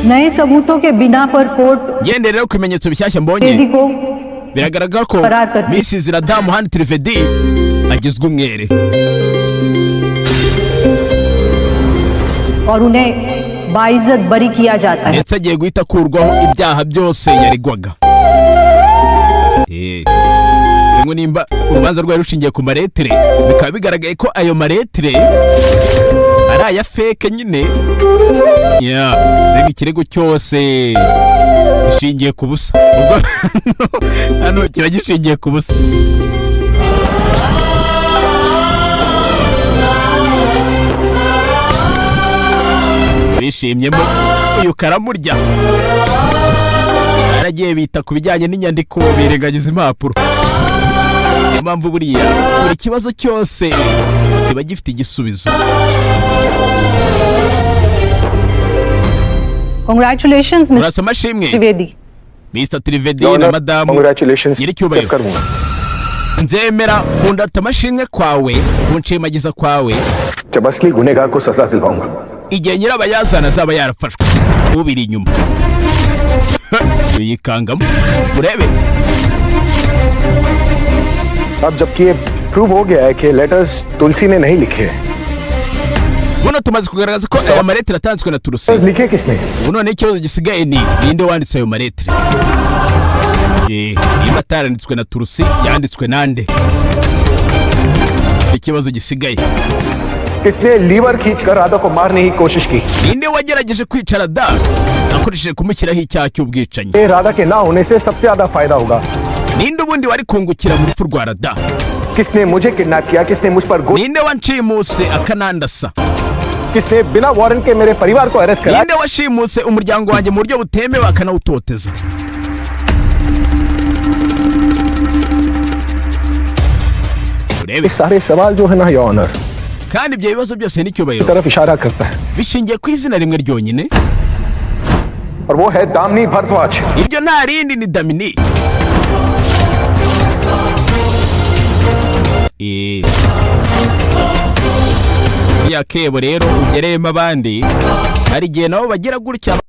नए सबूतों के बिना पर court yende rero ku bimenyetso bishyashya mbonye Trivedi को biragaragara ko Mrs Radha Mohan Trivedi agizwe umwere और उन्हें बाइज्जत बरी किया जाता है। ndetse agiye guhita akurwaho ibyaha byose yaregwaga. ngo nimba urubanza rwari rushingiye ku maretere bikaba bigaragaye ko ayo maretere ari aya fake nyine. Rega ikirego cyose gishingiye ku busa. Ubwo hano kiba gishingiye ku busa. bishimyemo uyu karamurya aragiye bita ku bijyanye n'inyandiko birengagiza impapuro. impamvu buriya buri kibazo cyose kiba gifite igisubizo. Congratulations, Mr. Trivedi. Mr. Trivedi na madamu. Congratulations. Nzemera kundata amashimwe kwawe kunshimagiza kwawe जब असली गुनहगार को सजा दिलवाऊंगा igihe nyirabayazana azaba yarafashwe ubiri inyuma uyikangamo urebe. अब जबकि ये प्रूव हो गया है कि लेटर्स तुलसी ने नहीं लिखे buno tumaze kugaragaza ko aya maletire atanzwe na Turusi. लिखे किसने buno n'ikibazo gisigaye ni ninde wanditse ayo maletire. niba ataranditswe na Turusi yanditswe nande. ikibazo gisigaye किसने लीवर खींचकर राधा को मारने की कोशिश की ninde wagerageje kwica Radha akoresheje kumushyiraho icyaha cy'ubwicanyi. Radha के ना होने से सबसे ज्यादा फायदा होगा. ninde ubundi wari kungukira mu rupfu rwa Radha. किसने मुझे किडनैप किया किसने मुझ पर ninde wanshimuse akanandasa. किसने बिना वारंट के मेरे परिवार को अरेस्ट करा ninde washimuse umuryango wanjye mu buryo butemewe akanawutoteza. ये सारे सवाल जो है ना your honour kandi ibyo bibazo byose n'icyubahiro तरफ इशारा करता है bishingiye ku izina rimwe ryonyine और वो है दामिनी Bhardwaj. iryo nta rindi ni Damini. ya kebo rero ugereyemo abandi hari igihe nabo bagira gutya